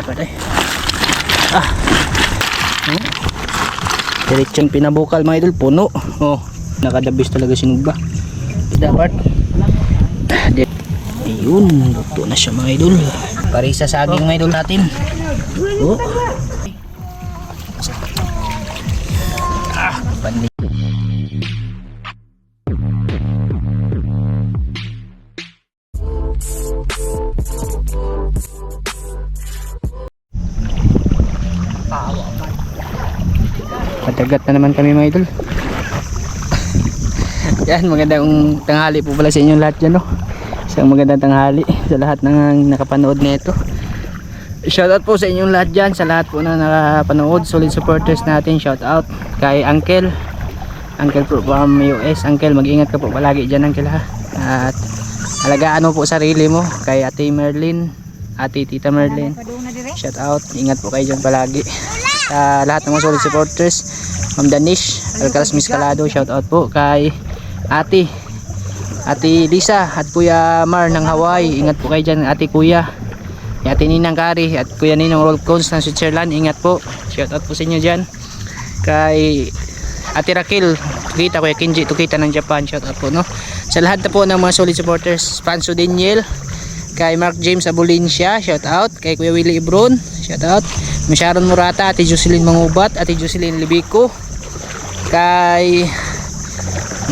dapat eh. Diretsong pinabukal mga idol, puno. Oh, nakadabis talaga sinugba. Dapat. Ayun, luto na siya mga idol. Parisa sa saging mga idol natin. Oh. Pandi. Matagat na naman kami mga idol. Yan, magandang tanghali po pala sa inyong lahat dyan, no? Isang magandang tanghali sa lahat ng nakapanood nito. Shoutout po sa inyong lahat dyan, sa lahat po na nakapanood, solid supporters natin. Shoutout kay Uncle po from US. Uncle, mag-ingat ka po palagi dyan, Uncle, ha? At alagaan mo po sarili mo. Kay Ate Merlin, Ate Tita Merlin, shoutout, ingat po kayo dyan palagi. Sa lahat ng mga solid supporters, Ma'am Danish, Alcaraz Miscalado, shoutout po kay Ate Lisa at Kuya Mar ng Hawaii, ingat po kayo dyan. Ate Kuya, Ate Ninang Kari at Kuya Ninong Rolf Cones ng Switzerland, ingat po, shoutout po sa inyo dyan. Kay Ate Raquel Tukita, Kuya Kinji Tukita ng Japan, shoutout po, no? Sa lahat na po ng mga solid supporters, Spanso Daniel, kay Mark James Abolincia, shoutout. Kay Kuya Willie Ibron, shoutout. Sharon Murata, Ate Jocelyn Mangubat, Ate Jocelyn Libico, kay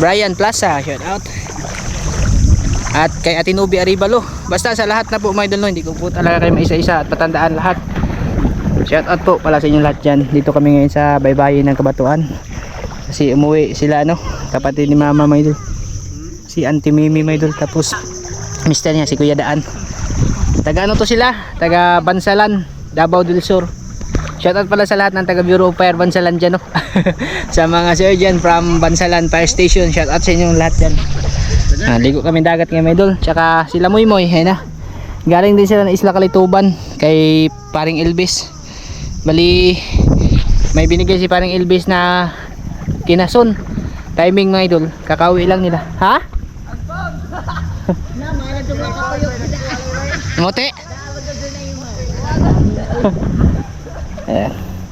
Brian Plaza, shoutout. At kay Ate Nubi Aribalo. Basta sa lahat na po mga idol, no? Hindi ko po talaga kayo maisa-isa at patandaan lahat. Shoutout po pala sa inyo lahat dyan. Dito kami ngayon sa baybayin ng Kabatuan. Kasi umuwi sila, no? Kapatid ni Mama mga idol. Si Auntie Mimi mga idol. Tapos mister niya si Kuya Daan. Taga ano to sila? Taga Bansalan, Davao del Sur. Shoutout pala sa lahat ng taga Bureau of Fire Bansalan dyan, no? Sa mga sir dyan from Bansalan Fire Station, shoutout sa inyong lahat dyan. Ligo kami dagat ngayon mga idol. Tsaka sila Moy Moy, na. Galing din sila ng Isla Kalituban kay Paring Elvis. Bali may binigay si Paring Elvis na kinason. Timing mga idol, kakauwi lang nila. Ha? Mote.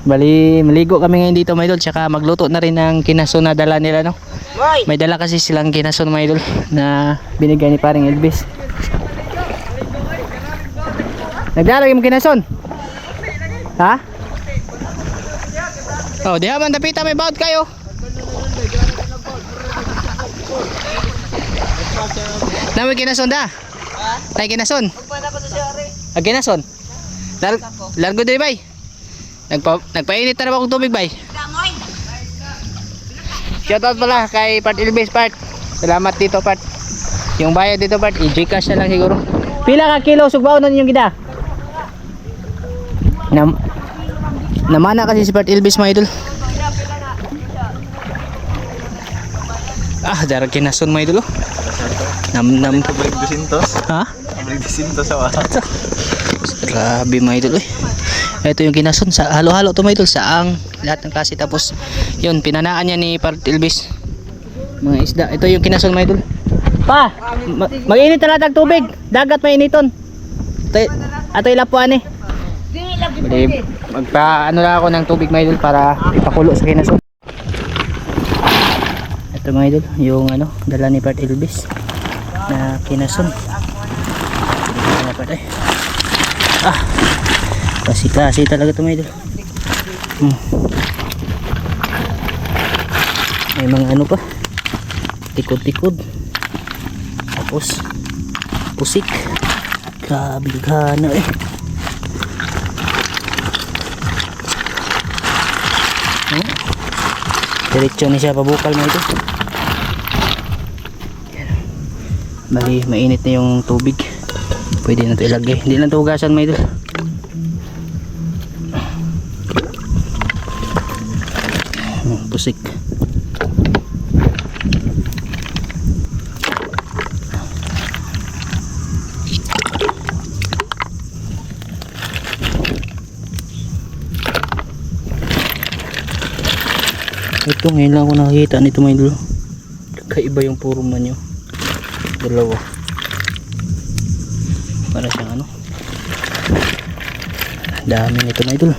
Bali maligo kami ngayon dito mga idol, tsaka magluto na rin ng kinason na dala nila, no? May dala kasi silang kinason mga idol na binigay ni Paring Elvis. Nagdarag yung kinason? Ha? Oh, di haman dapita may baut kayo. Namin kinason da? Tay kinason? Ag kinason? Largo din bay? Nagpainit na naman akong tubig bay? Shoutout pala kay Part Elvis Part. Salamat dito Part. Yung bayad dito Part, i-Gcash na lang siguro. Pila ka kilo sugbaw na ninyong gida? Namana kasi si Part Elvis mga idol. Darag kinason mga idol, oh. Nam Abrig 200. Ha? Abrig 200 sa wala. Grabe mga idol, eh. Ito yung kinason sa halo-halo to mga idol, saang lahat ng klase. Tapos yun, pinanaan niya ni Part Elvis mga isda. Ito yung kinason mga idol. Pa, mag-init na natin tubig. Dagat may initon. Ato ilapuan eh. Bali, magpa-ano lang ako ng tubig mga idol para ipakulo sa kinason. Ito mga idol, yung ano, dala ni Part Elvis na kinason. Kasi talaga ito mga idol. May mga ano pa, tikod-tikod, tapos pusik. Grabe gana eh. Diretso na siya pabukal mga idol. Bali mainit na yung tubig, pwede na ito ilagay, hindi na ito hugasan mga idol. Pusik. Ito ngayon lang ako nakakita nito mga idol. Kaiba yung puruman nyo. Dalawa. Para siyang ano, Dami nito mga idol.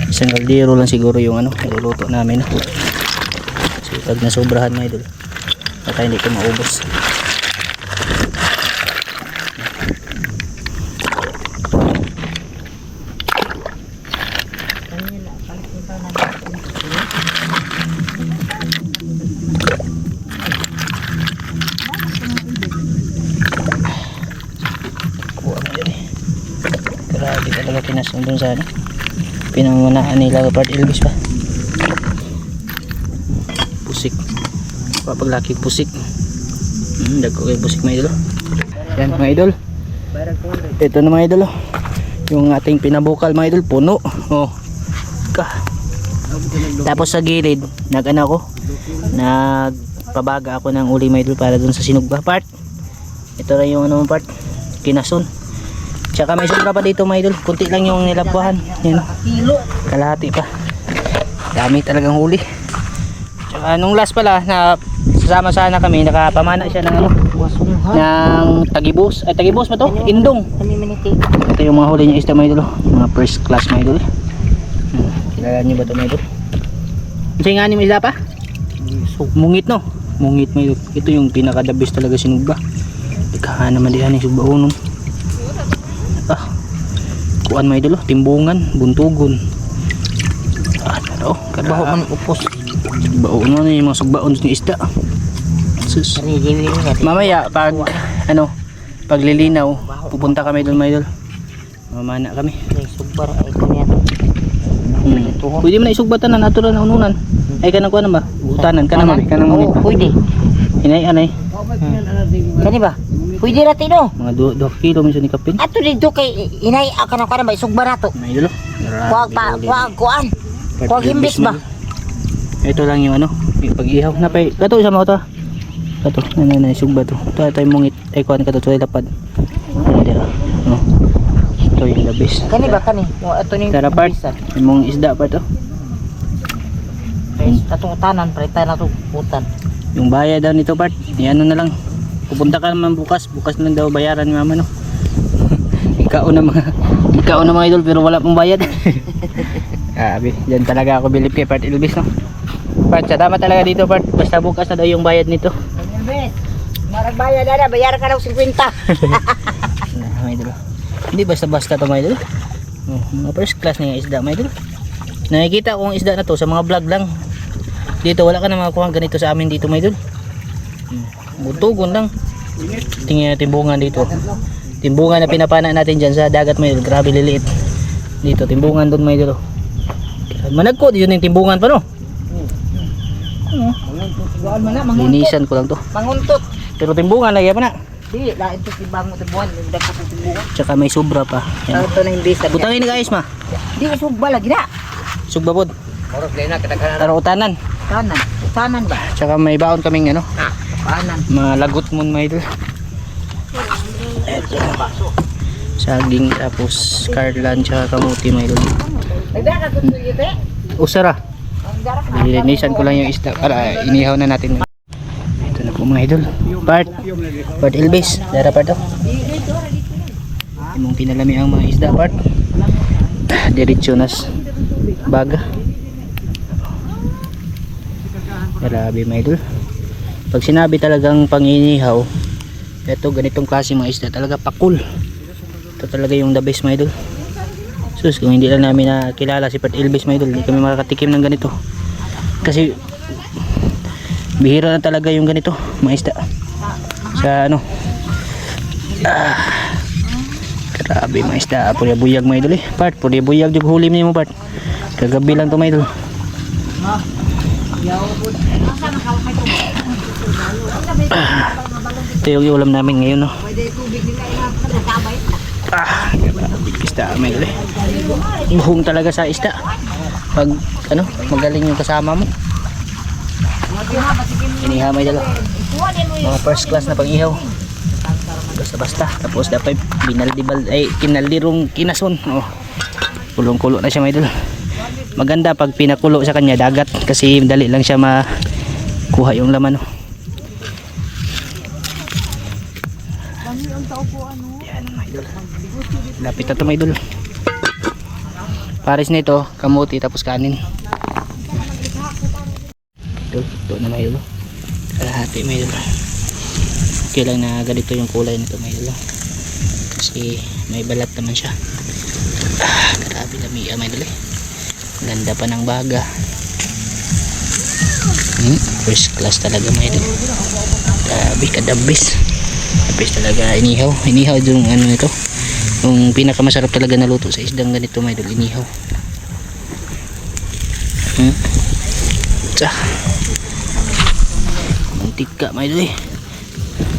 Isang kaldero lang siguro yung ano, iluluto namin. Kasi pag nasobrahan mga idol, baka hindi ko maubos. Grabe talaga pinasundon sa ano, pinangunaan nila Part Elvis pa. Pusik, papaglaki pusik. Dagko kay pusik mga idol. Yan mga idol, ito na mga idol, yung ating pinabukal mga idol, puno. Oh, tapos sa gilid nag-ano ako, nagpabaga ako ng uli mga idol para dun sa sinugba part. Ito na yung ano part, kinason. Tsaka may sobra pa dito mga idol, kunti lang yung nilapwahan. Yan, kalahati pa. Dami talagang huli. Tsaka nung last pala na sasama sana kami, nakapamana siya ng ano, ng tagibos. Ay, tagibos ba to? Indong. Ito yung mga huli niya isda mga idol, mga first class mga idol. Kilala niyo ba ito mga idol? Kasi nga ni may isda pa? Mungit no? Mungit mga idol. Ito yung pinaka-the-best talaga sinugba. Ikaha naman diyan yung sugba unon. Kuan mga idol, timbungan, buntugon. Ano, karabaho man upos. Baon na yung mga sugbaon ng isda. Sus. Mamaya pag ano, paglilinaw, pupunta kami doon mga idol. Mamana kami. Sugbar ay kanyan. Pwede mo na isugbatan na natural na ununan. Ay kanang kuan ba? Utanan kanang mabi, kanang Oo, pwede. Hinay anay. Kani ba? Pwede ra tino. Mga 2 kilo minsan ni kapin. Ato dito kay inay akan ako na ba sugbar nato. Mga idol. Kuwag pa, kuan. Kuwag himbis ba? Ito lang yung ano, yung pag-ihaw na pa. Kato sa mga to. Kato, nanay sugba to. Ito yung mungit. Ay kuan kato to lapad. No. Ito yung the best. Kani ba kani? Ato ning Tara part, yung mong isda pa to. Atong tanan preta na to putan. Yung bayad daw nito part, ano na lang. Pupunta ka naman bukas na daw bayaran ni mama no. Ikaw na mga idol pero wala pong bayad. Grabe, diyan talaga ako bilib kay Part Elvis no. Part, tama talaga dito part, basta bukas na daw yung bayad nito. Elvis, marag bayad na bayaran ka daw 50. Mga idol. Hindi basta-basta to mga idol. Oh, mga first class na yung isda mga idol. Nakikita ko ang isda na to sa mga vlog lang. Dito wala ka na makakuha ganito sa amin dito mga idol. Buntugon lang. Tingnan natin timbungan dito. Timbungan na pinapana natin dyan sa dagat mga idol. Grabe liliit. Dito timbungan doon mga idol. Managko dito yung timbungan pa no. Linisan ko lang to. Manguntot. Pero timbungan lagi pa na. Di lain to timbang mo tibuan, dagko to tibuan. Tsaka may sobra pa. Yan. Ato na himbis. Butangin ni guys ma. Di sugba lagi na. Sugba pod. Oros na kadaghanan. Taro utanan. Tanan ba? Tsaka may baon kaming ano. Tanan. Malagot mo mga idol. Saging tapos karlan tsaka kamuti mga idol. Nagdara ko to ite. Usara. Linisan ko lang yung isda para inihaw na natin. Ito na po mga idol. Part Elvis. Dara part to. Imong pinalami ang mga isda part. Diretso nas baga. Grabe mga idol. Pag sinabi talagang panginihaw, ito ganitong klase mga isda talaga pakul. Ito talaga yung the best mga idol. Sus, kung hindi lang namin nakilala si Part Elvis mga idol, hindi kami makakatikim ng ganito. Kasi bihira na talaga yung ganito mga isda sa ano. Grabe mga isda. Puri buyag mga idol Part, puri buyag yung huli mo Part. Kagabi lang to mga idol. Ito yung ulam namin ngayon no. Isda may gali. Buhong talaga sa isda. Pag ano, magaling yung kasama mo. Inihaw may dalo. Mga first class na pag-ihaw. Basta-basta. Tapos dapat kinaldirong kinason. Oh. Kulong-kulo na siya may dalo. Maganda pag pinakulo sa kanya dagat kasi dali lang siya makuha yung laman. Oh. Yan mga idol. Lapit na ito mga idol. Pares nito, kamuti tapos kanin. Ito na mga idol. Kalahati mga idol. Okay lang na ganito yung kulay nito mga idol. Kasi may balat naman siya. Grabe lamia mga idol. Ganda pa ng baga. First class talaga mga idol. Grabe kadabis. Kadabis talaga inihaw. Inihaw yung ano nito. Yung pinakamasarap talaga na luto sa isdang ganito mga idol, inihaw. Tsa. Mantika mga idol.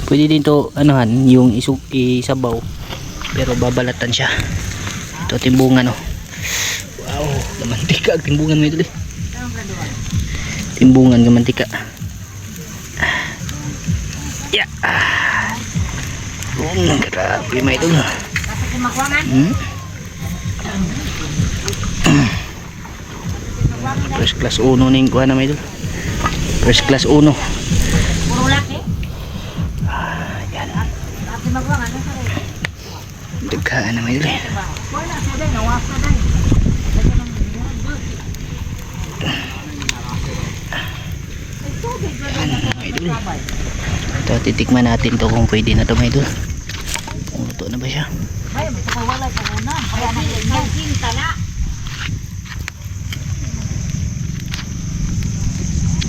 Pwede din to anuhan yung isabaw. Pero babalatan siya. Ito timbungan oh. Wow, mantika ang timbungan mga idol. Timbungan ng mantika. Ya. Grabe mga idol. First class 1 ning kuha na mga idol. First class 1. Puro laki. Yan. Daghaan na mga idol. Ito titikman natin to kung pwede na to mga idol. Kung luto na ba siya.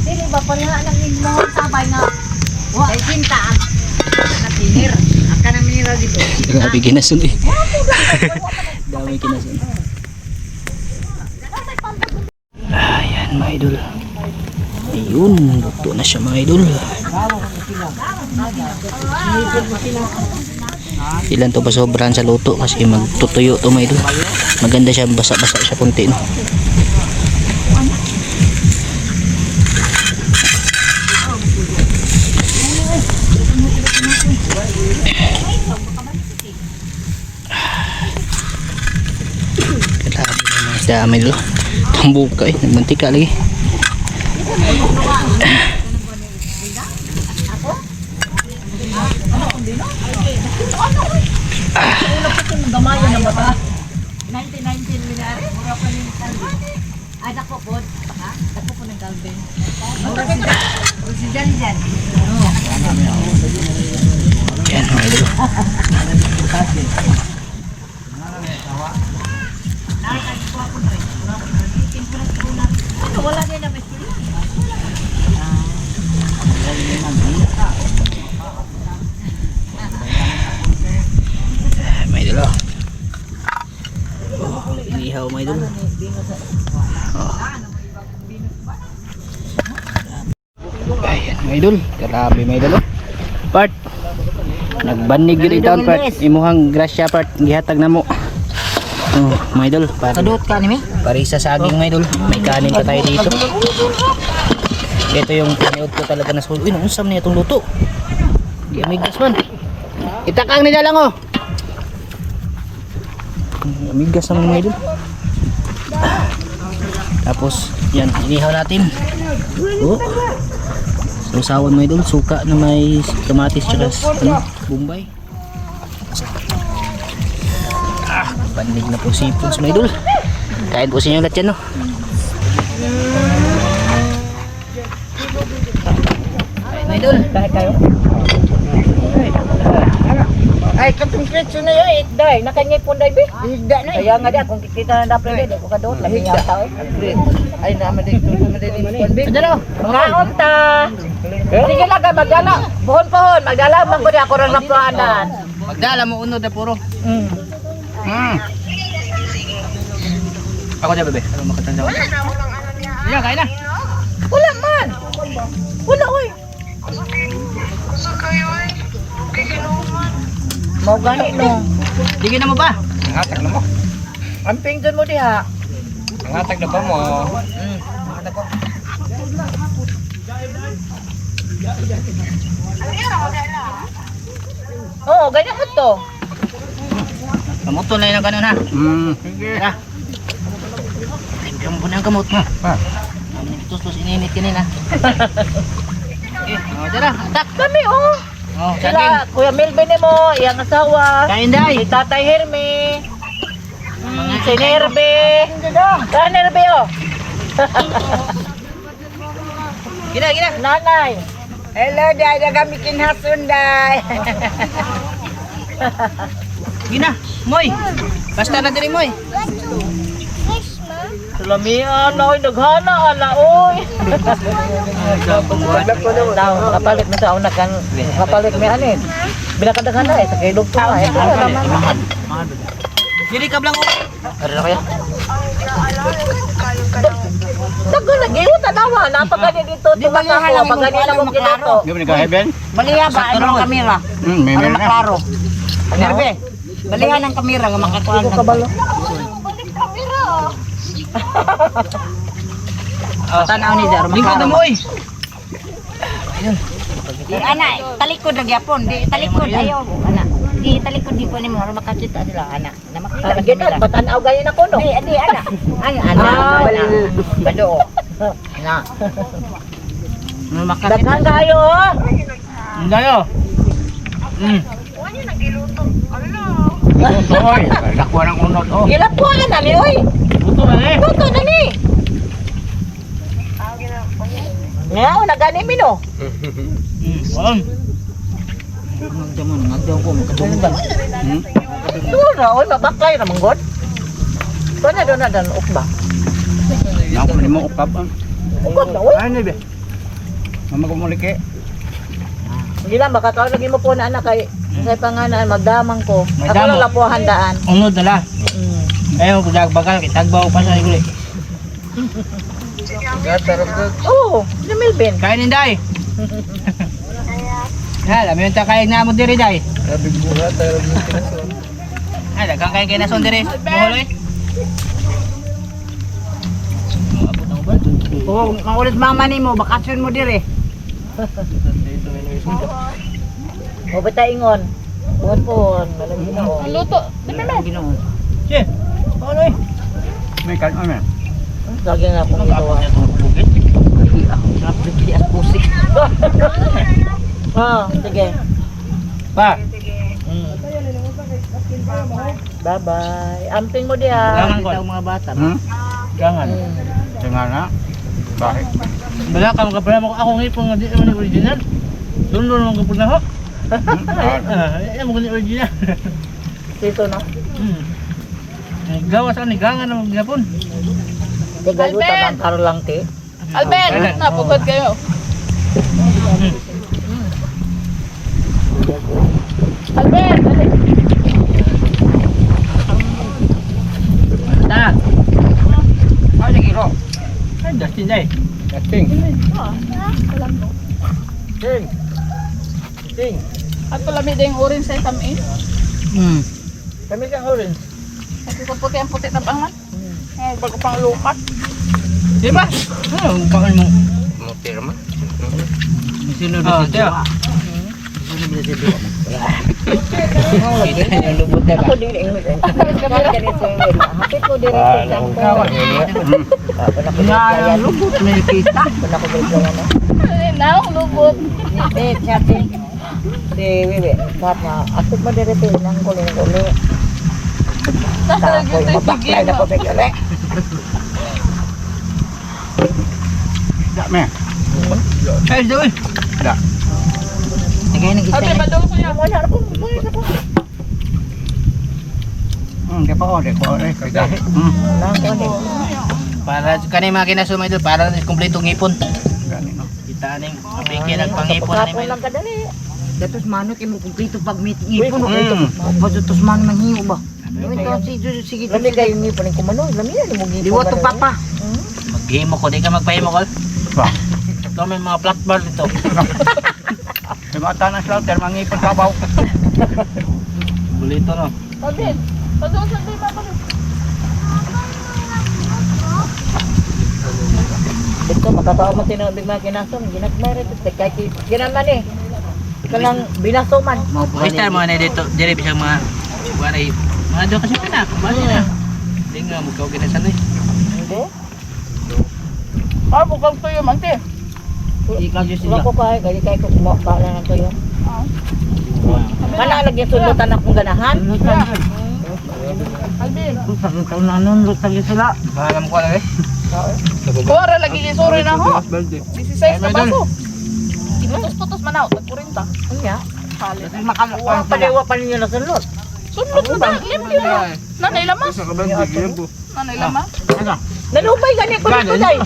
Dili ba pa nga nang mo sabay nga. Wa cinta. Natinir. Aka nang minira dito. Grabe kinasun eh. Dami kinasun. Ayan mga idol. Ayun, luto na siya mga idol. Ilan to ba sobrahan sa luto kasi magtutuyo to mga idol. Maganda siya, basa-basa siya kunti no. Grabe na mga isda mga idol. Tambuka eh, nagmantika lagi. Gamaya na ba ta? 1919 minare. Mura pa ni Calvin. Ay dako pod. Ha? Dako po ng Calvin. Si Jan Jan. Yan mga idol. Wala din na pesti. Mga idol oh. Inihaw mga idol. Oh. Ayan mga idol. Grabe mga idol oh. Part. Nagbanig yun itaon part. Imuhang grasya part. Gihatag na mo. Oh, mga idol. Kadot ka ni mi? Parisa sa aging mga idol. May kanin pa tayo dito. Ito yung paniod ko talaga na sulo. Uy, nausam niya itong luto. Di amigas man. Itakang nila lang oh. Amigas naman mga idol. Tapos, yan. Inihaw natin. Oh. Sausawan mga idol. Suka na may kamatis tsaka bumbay. Pandig na po sipons mga idol. Kain po sa inyo lahat yan no. Mga idol, kahit kayo. Ay katong pretso na yun. Day, nakangay po day be. Higda na. Kaya nga di kung kita na dapat din ko kadot labi nga tao. Ay naman dito naman din. Dalo, kaon ta. Sige lang magdala. Pohon-pohon, magdala man ko di ako ra napuanan. Magdala mo unod na puro. Ako dyan bebe. Ano makatanda ko? Iya, kain na. Wala man. Wala oy. Mau gani no. Digin na mo ba? Ang hatag na mo. Amping doon mo diha. Ang hatag na ba mo? Oo, ganyan mo to. Kamuto na yun ang ganun ha. Sige. Tara. Timpiyang mo na ang kamot mo. Tus-tus ininit kanina. Okay, tara. Atak. Kami oh. Oh, sila, Kuya Melvin mo, iyang asawa. Kain day. Si Tatay Herme. Si Nerbe. Nerbe oh. Gina. Nanay. Hello, day. Nagamitin hasun, day. Gina. Moy. Basta na diri moy. Salamian na, oy, naghana, ala, oy. Daw, kapalit mo sa una kan, kapalit mo anin. Binakadaghan na sa kailog to. Ito naman. Diri ka blang. Ano na kaya? Dago lagi mo tanawa, napagani dito tumas ako, pagani na mo ginuto. Di ba nagka-heaven? Baliha ba? Ano ang kamera? May Para meron na. maklaro. Nerbe. Balihan ang kamera nga makakuha ng kabalo. Tanaw ni Dar, Lingkod na maklaro. moy. Di ana, talikod na gyapon. Di talikod ayo, ana. Di talikod di pa nimo makakita sila ana. Na makita ang Gina, kamera. patanaw gayon ako no. Di ana. Ay ana. Bado. Na. Makakita. Daghan kayo oh. Dayo. Oy, lakwa ng unod. Oh. Gilapuan na ni oy. Buto na eh. Tuto na ni. Ngaw, nagani mino. Walang. Dura, oy, mabaklay na manggod. Doon na dan ukba. Ako ni mo ukap. Ukba na, oy. Ay, nibe. Mama ko mulike. Hindi lang, makakaon lagi mo po na anak kay panganan, magdamang ko. May Ako damo. lang lapo handaan. Unod na la. Ayaw ko bagal kitagbaw pa sa iguli. Oo, si Melvin. Kain inday. Hala, may unta kain na mo diri day. Ay, dagang kain kay nason diri. Buhol eh. Oh, maulit mama nimo bakasyon mo dire. O bata ingon. Pon, malam ginoon. Luto. Di ba ginoon? Che. Paano eh? May kan ano. Lagi nga pong ginawa. Napili at pusi. Sige. Pa. Bye-bye. Amping mo diha. Gangan ko. Mga bata. Gangan. Nga na. Bakit? Bala ka magkapala mo ako ngipon nga di naman yung original. Sundo naman ko puna ho. Ay mo ni original. Dito na. Gawa sa ni gangan na maghapon. Tigayo tabang karo lang ti. Albert, napugod kayo. Albert, Ta. Ay, nagiro. Ay, Justin day. Testing. Ting. at lamig din yung orange sa tamin. Kami kang orange. Kasi sa puti ang puti na pangan. Bago pang lukat. Di ba? Ano, bakal mo? Mutir mo. Sunod na siya. Kita yung lubot na Ako din ang ganito yung wala. Hapit ko din ito sa na lubot na kita. Puna ko ganito ano. Now, lubot. Hindi, sabi. Si Wiwi, sahat na. Atot mo din ito ng kuling-kuli. Talagang Takoy, ito mabaklay na po bigla. Dami. Ay, doon. Da. Nagay na kita Okay, na. badong ko yan. Wala ako, wala ako. Di pa o, di pa o. Wala ako din. Para kanay mga kinasumay doon, para kumpletong ngipon. Gani no. Kita ning mabigyan ng pangipon ni Kapon Mel. lang kadali. Datos mano kay mo kumplito pag meeting ipon. Mm. Datos mano manhiyo ba? Ito sige. Lami kayo ni paling kumano. Lami yan mo gipo. Liwa to papa. Maghimo ko, di ka magpahimo ko. Ba. Ito may mga flat bar dito. Di ba tanan slaughter mangipon sabaw. Bulito no. Albert, badong sa di mapagod. Dito makatawa mo tinabig mga kinasom. Ginagmay rin. Kaya ginaman eh. Kanang binasoman. Kita mga na dito, dire bisang mga waray. Mga do kasi pina, bali na. Di nga mo kaw ginasan eh. Hindi. Ah, bukang tuyo, mangti. Ikaw just Wala ko pa. Kaya kayo kumaka lang ako yun. Kana lagi sulutan akong ganahan. Alvin. Alam ko na eh. Kuwara lagi ni sorry na ho. 16 na baso. Putos-putos man ako. Tag-40. Unya. Halit. Wa paliwa pa ninyo na sulod. Sunod mo ba? Libre na. Nanay lamas. Nanay lamas. Nanubay gani ko dito, day.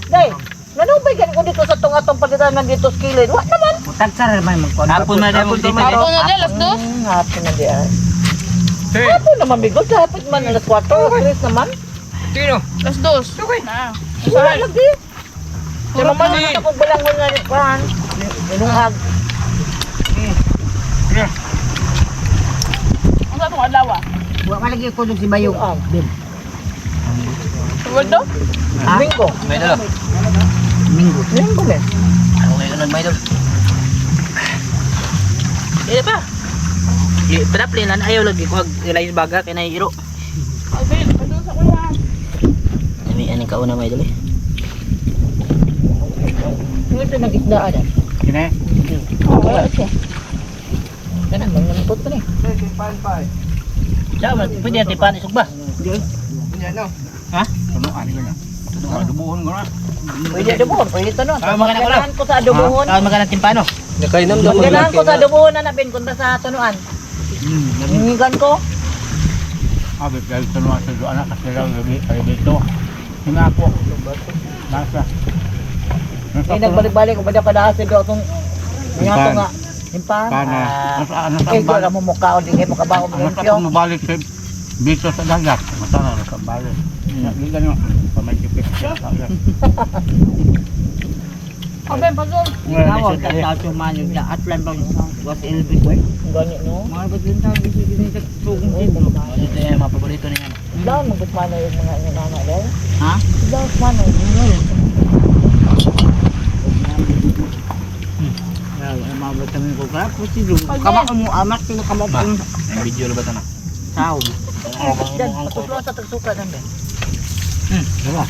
Day. Nanubay gani ko dito sa tungatong pagdatangan dito sa kilid. Wa naman. Hapon na daw dito. Hapon na dyan, alas 2. Hapon na diyan. Hapon naman bigot. Hapon man alas 4. Alas naman. Sino? Alas 2. Okay. Na. Wala lagi. Di naman ito kung balangon nga ni Juan. Inuhag. Ang sa itong alawa. Wa malagi ko si Bayong. Tugod do? Minggo. May dalo. Minggo men. Okay, ano may dalo? Eh pa. Pinaplinan ayaw lagi ko ilayin baga kay nairo. Alvin, pagod sa kuya. May aning kauna may dalo. Ito nag-isdaan. Kine? Wala siya. Kanang manguntot pa ni. Dapat pwede tipan isog ba? Ha? Tunuan ko na. Dubuhon ko na. Pwede adobohon, pwede ito nun. Magana ko lang. Ganahan ko sa adobohon. Magana timpano. Ganahan ko sa adobohon na nabin kunta sa tunuan. Hingigan ko. Abit dahil tunuan sa doon kasi lang gabi dito. Hinga ko. Nasa. Ay nagbalik-balik ko bada kadasi do atong ngato nga. Himpan. Kana. Nasa Eh ko ra mo mukha o di kay makabaw mo Nasa limpyo. kung mabalik sa dito sa dagat. Masana na sa balik. Hindi ganyan. Pamakipit siya. Alvin, pagod. Tawag ka sa tumanyo na atlan bang was elbit way. Ganyan no. Mga bagin ta dito sa tugong tipo. Ito yung mga paborito niya. Daw magpano yung mga inana dahil. Ha? Daw mano yun. Mabot kami ko ka po si Jun. Kama mo amat sino kama po. May video ba ito na? Sao. Dan patutlo sa tagsuka dan ben. Diba?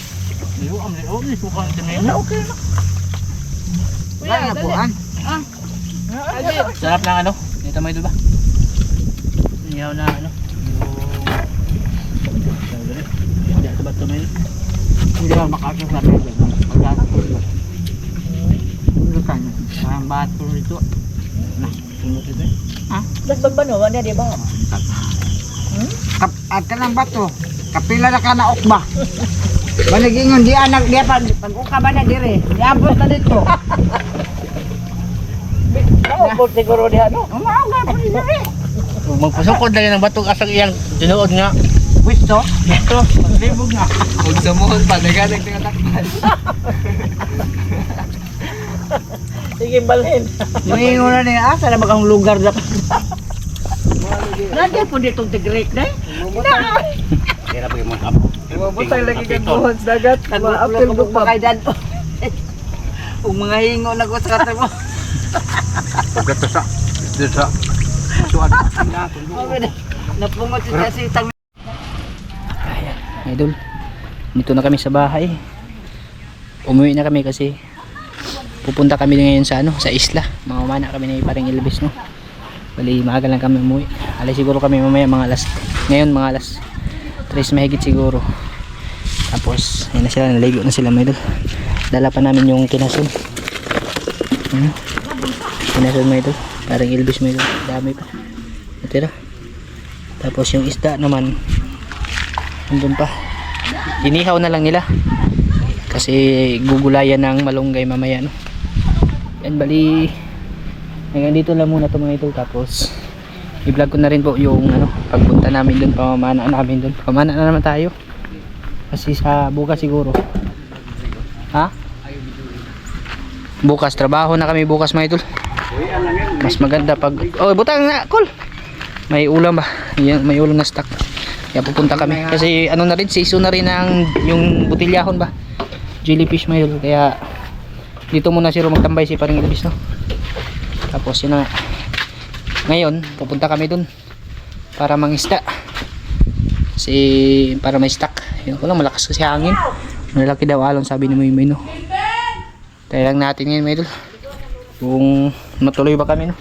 Hindi suka ito na yun. Na okay na. Kuya, dali. Alvin. Sarap ng ano? Dito may diba? Ihaw na ano? Hindi ito ba ito may Hindi lang makakita sa bebe. Parang bato rito. sumot ito eh? Das babano wala di ba? At kanang bato, kapila na ka na okba. Banagingon di anak dia pag uka ba na dire. Diabot na dito. Oo, po siguro di ano. Umauga po ni dire. Magpasukod na rin ng batong asang iyang tinuod nga. Wisto. Ito. Libog nga. Huwag sumuhod pa, nagalag ng atakpan. Sige balhin. Moingon na niya asa na bagang lugar dapat. Nandiyan po ditong tigrate na eh. Kaya na mo hap. Mabutay lagi kang buhon sa dagat. Apil ko pa kay dad. Ug mga hingo na ko sa kata mo. Pagkato sa. Dito sa. Suwan. Napungot siya si tang. Idol, dito na kami sa bahay. Umuwi na kami kasi pupunta kami ngayon sa ano, sa isla. Mamamana kami ni paring Elvis, no. Bali maaga lang kami umuwi. Alas siguro kami mamaya ngayon mga alas 3 mahigit siguro. Tapos ayun na sila, naligo na sila mga idol. Dala pa namin yung kinasun. Kinasun mga idol, paring Elvis mga idol. Dami pa. Natira. Tapos yung isda naman nandun pa. Inihaw na lang nila kasi gugulayan ng malunggay mamaya, no. Yan, bali hanggang dito lang muna ito mga idol. Tapos i-vlog ko na rin po yung ano, pagpunta namin dun, pamamana namin dun. Pamana na naman tayo kasi sa bukas siguro. Ha? Bukas trabaho na kami bukas mga idol. Mas maganda pag butang na cool. May ulam ba? Yan, may ulam na stock. Kaya pupunta kami kasi ano na rin, season na rin ng yung butilyahon ba, jellyfish mail. Kaya dito muna siro magtambay si paring Elvis, no. Tapos yun na, ngayon pupunta kami dun para mangisda kasi para may stock. Yun ko lang, malakas kasi hangin, malaki daw alon sabi ni Moy, no. Tayo lang natin ngayon mga idol kung matuloy ba kami, no.